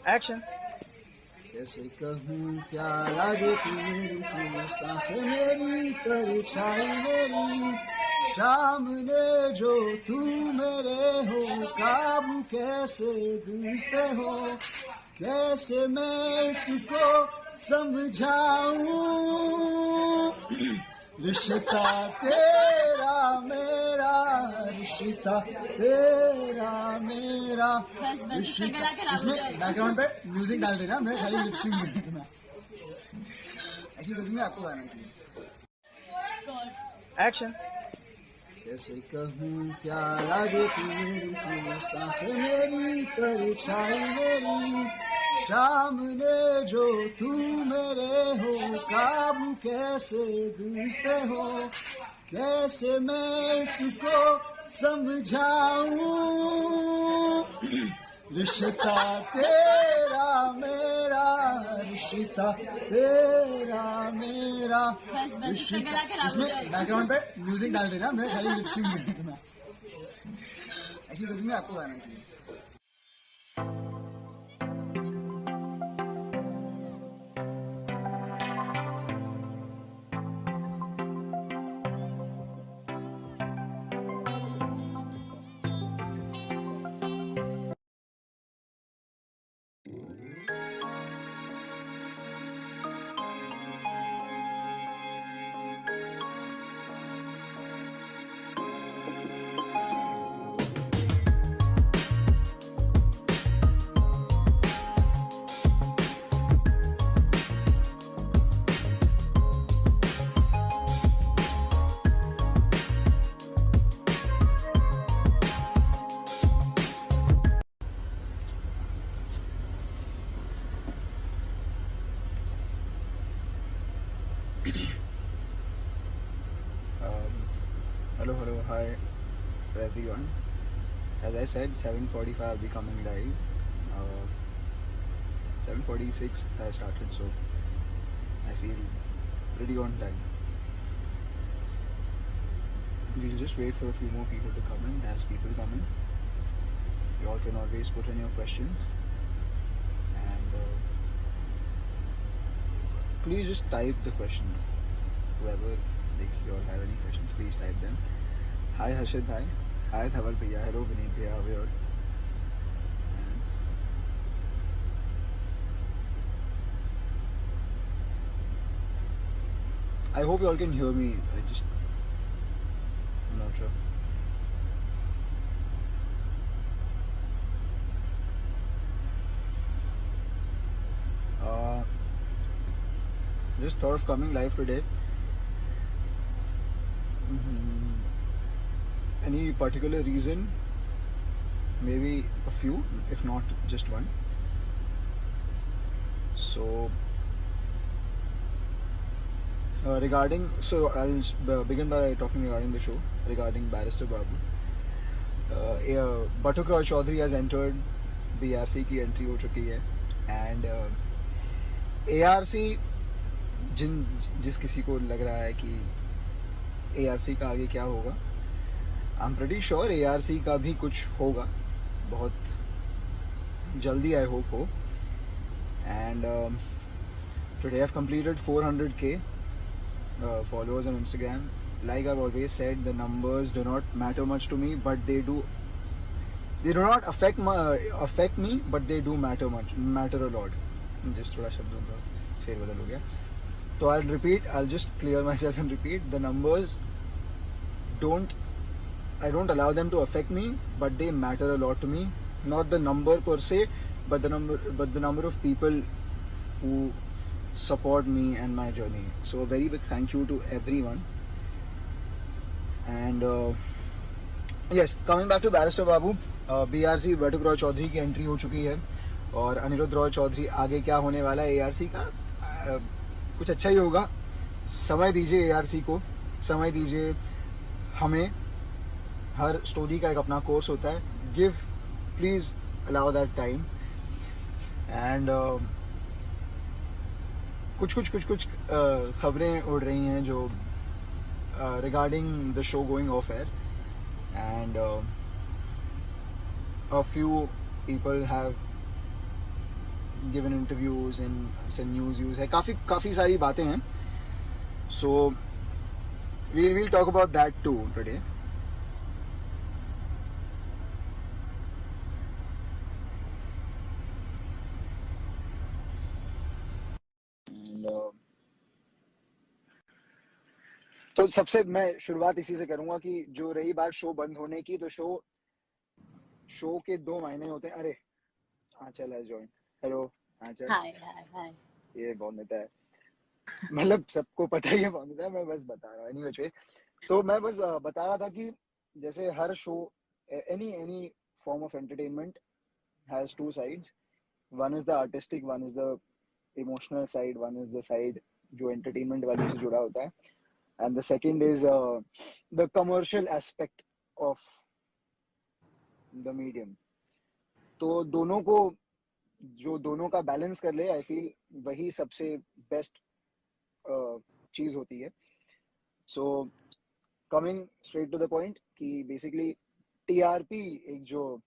Action. कैसे कहूँ क्या लागे तू मेरी, तू सांसें मेरी, परछाई मेरी, सामने जो तू मेरे हो, काबू कैसे दिल पे हो, कैसे मैं इसको समझाऊं, रिश्ता तेरा मेरा, रिश्ता तेरा मेरा। इसमें बैकग्राउंड पे म्यूजिक डाल देना, मैं खाली लिपसिंग करना। ऐसी सच में आपको गाना चाहिए। एक्शन। कैसे कहूँ क्या लागे तू मेरी, तू सांसें मेरी, परछाई मेरी, सामने जो तू मेरे हो, काबू कैसे दिल पे हो, कैसे मैं इसको समझाऊं, रिश्ता तेरा मेरा, रिश्ता तेरा मेरा। इसमें बैकग्राउंड पे म्यूजिक डाल देना, मैं खाली लिपसिंग करना। ऐसी सच में आपको गाना चाहिए। Hello, hi to everyone. As I said, 7:45 I'll be coming live. 7:46 I started, so I feel pretty on time. We'll just wait for a few more people to come in. As people come in, you all can always put in your questions, and please just type the questions. Whoever, if you all have any questions, please type them. Hi Harshad bhai, hi Dhaval bhaiya, hello Vineet bhaiya, how are you? I hope you all can hear me. I'm not sure. Just thought of coming live today. Any particular reason? Maybe a few, if not just one. So I'll begin by talking regarding the show, regarding Barrister Babu. Batuk Roy Chaudhary has entered, BRC की entry हो चुकी है, and ARC जिस किसी को लग रहा है कि ARC का आगे क्या होगा, I am pretty sure ARC का भी कुछ होगा बहुत जल्दी, आई होप हो. And today I have completed 400k followers on Instagram. Like I've always said, the numbers do not matter much to me, but they do not affect me, but they do matter a lot. Just थोड़ा शब्दों का फेरबदल हो गया, तो I'll just clear myself and repeat. The numbers I don't allow them to affect me, but they matter a lot to me. Not the number per se, but the number of people who support me and my journey. So a very big thank you to everyone. And yes, coming back to Barrister Babu, BRC Batuk Roy Chaudhary की entry हो चुकी है, और अनिरुद्ध रॉय चौधरी आगे क्या होने वाला है ARC का, कुछ अच्छा ही होगा. समय दीजिए ARC को, समय दीजिए हमें. हर स्टोरी का एक अपना कोर्स होता है. Please allow that time. And कुछ खबरें उड़ रही हैं जो regarding the show going off air, and a few people have given interviews in news है, काफ़ी सारी बातें हैं. So we will talk about that too today. तो सबसे मैं शुरुआत इसी से करूंगा कि जो रही बात शो बंद होने की, तो शो के 2 महीने होते हैं. अरे आंचल है जॉइन. हेलो आंचल. हाय हाय हाय. ये बहुत नेता है, मतलब सबको पता ही है बहुत नेता है. मैं बस बता रहा हूँ एनीवे. तो मैं बस बता रहा था कि जैसे हर show, any form of entertainment has 2 sides. One is the artistic, one is the emotional side, one is the side जो एंटरटेनमेंट वाली से जुड़ा होता है. And the second is the commercial aspect of the medium. तो दोनों का balance कर ले, आई फील वही सबसे बेस्ट चीज होती है. So coming straight to the point कि बेसिकली टीआरपी एक जो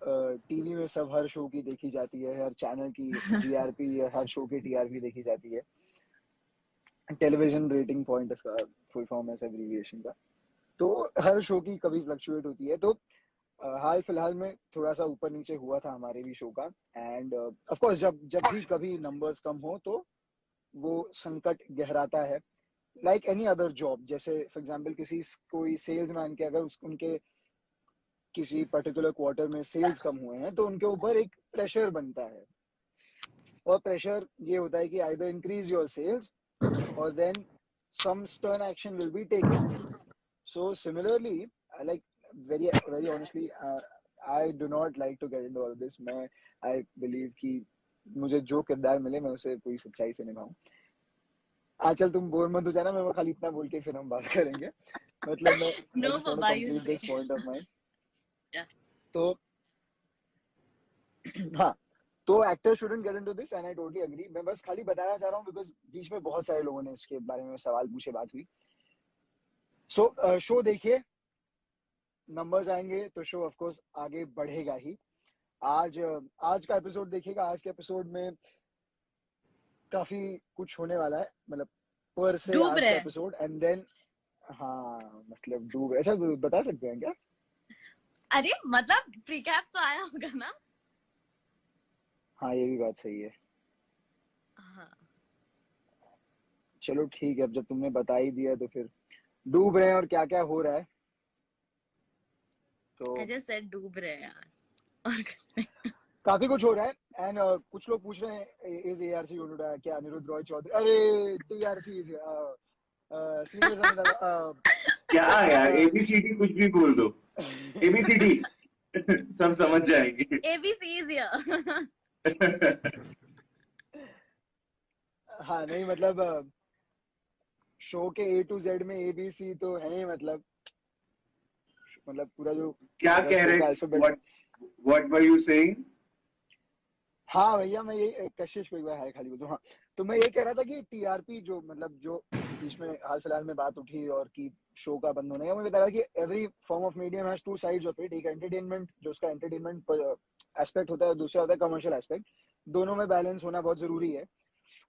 टीवी में सब हर शो की देखी जाती है, हर चैनल की जीआरपी, हर शो की टीआरपी देखी जाती है. टेलीविजन रेटिंग पॉइंट इसका फुल फॉर्म है एब्रीविएशन का. तो हर शो की कभी फ्लक्चुएट होती है. तो हाल फिलहाल में थोड़ा सा ऊपर नीचे हुआ था हमारे भी शो का. एंड ऑफ कोर्स जब भी कभी नंबर्स कम हो तो वो संकट गहराता है. लाइक एनी अदर जॉब, जैसे फॉर एग्जांपल कोई सेल्समैन के अगर उनके किसी पर्टिकुलर क्वार्टर में सेल्स कम हुए हैं तो उनके ऊपर एक प्रेशर बनता है. और प्रेशर ये होता है कि either increase your sales or then some stern action will be taken. So similarly, like very honestly, I do not like to get into all this. I believe कि मुझे जो किरदार मिले मैं उसे पूरी सच्चाई से निभाऊं. चल तुम बोर मत हो जाना, मैं खाली इतना बोल के फिर हम बात करेंगे. मतलब मैं No, just want to Baba, you complete this say. point of mine. Yeah. तो हाँ, तो actor shouldn't get into this and I totally agree. मैं बस खाली बताना चाह रहा हूँ बिकॉज बीच में बहुत सारे लोगों ने इसके बारे में सवाल पूछे, बात हुई. सो शो देखिए, नंबर्स आएंगे तो शो ऑफ कोर्स आगे बढ़ेगा ही. आज का एपिसोड देखिएगा. आज के एपिसोड में काफी कुछ होने वाला है, मतलब पर से आज का एपिसोड. एंड देन हाँ, मतलब डूब ऐसा बता सकते हैं क्या? अरे मतलब प्रीकैप तो आया होगा ना. हाँ, ये भी बात सही है. हाँ. चलो ठीक है, अब जब तुमने बता ही दिया तो फिर डूब रहे हैं और क्या क्या हो रहा है. तो I just said डूब रहे हैं यार. और काफी कुछ हो रहा है. एंड कुछ लोग पूछ रहे हैं is ARC going to die, क्या अनिरुद्ध रॉय चौधरी, अरे टीआरसी इज सीनियर क्या यार, एबीसीडी कुछ भी बोल दो, एबीसीडी सब समझ जाएंगे. ABC is here. हाँ नहीं, मतलब शो के ए टू जेड में एबीसी तो है. मतलब पूरा जो क्या कह रहे, व्हाट वर यू सेइंग? हाँ भैया, मैं ये कशिश को एक बार हाय खाली बोल दूं. हाँ, तो मैं ये कह रहा था कि टीआरपी जो बीच में हाल फिलहाल में बात उठी और कि शो का बंद होने का, मैं बता रहा कि every form of medium has 2 sides of it. एक एंटरटेनमेंट, जो उसका एंटरटेनमेंट एस्पेक्ट होता है, और दूसरा होता है कमर्शियल एस्पेक्ट. दोनों में बैलेंस होना बहुत जरूरी है.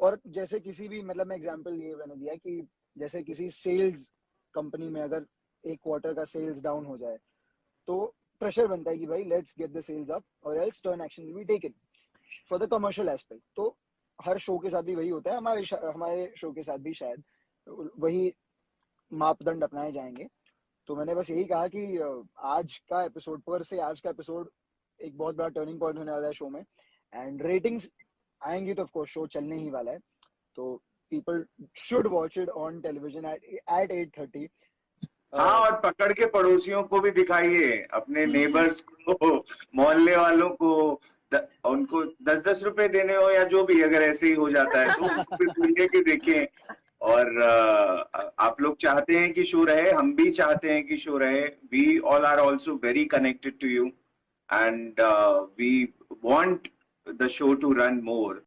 और जैसे किसी भी, मतलब मैं एग्जांपल ये मैंने दिया कि जैसे किसी सेल्स कंपनी में अगर एक क्वार्टर का सेल्स डाउन हो जाए तो प्रेशर बनता है कि भाई let's get the sales up और else stern action will be taken for the commercial aspect. तो हर शो के साथ भी वही होता है. हमारे शो के साथ भी शायद वही मापदंड अपनाए जाएंगे. तो मैंने बस यही कहा कि आज का एपिसोड एक बहुत बड़ा टर्निंग पॉइंट होने वाला है शो में. एंड रेटिंग्स आएंगी तो ऑफ कोर्स शो चलने ही वाला है. तो people should watch it on television at 8:30. हाँ, और पकड़ के पड़ोसियों को भी दिखाइए, अपने नेबर्स को, मोहल्ले वालों को, उनको 10-10 रुपए देने हो या जो भी, अगर ऐसे ही हो जाता है तो उनको भी बोलिए कि देखें. और आप लोग चाहते हैं कि शो रहे, हम भी चाहते हैं कि शो रहे. We all are also very connected to you and we want the show to run more.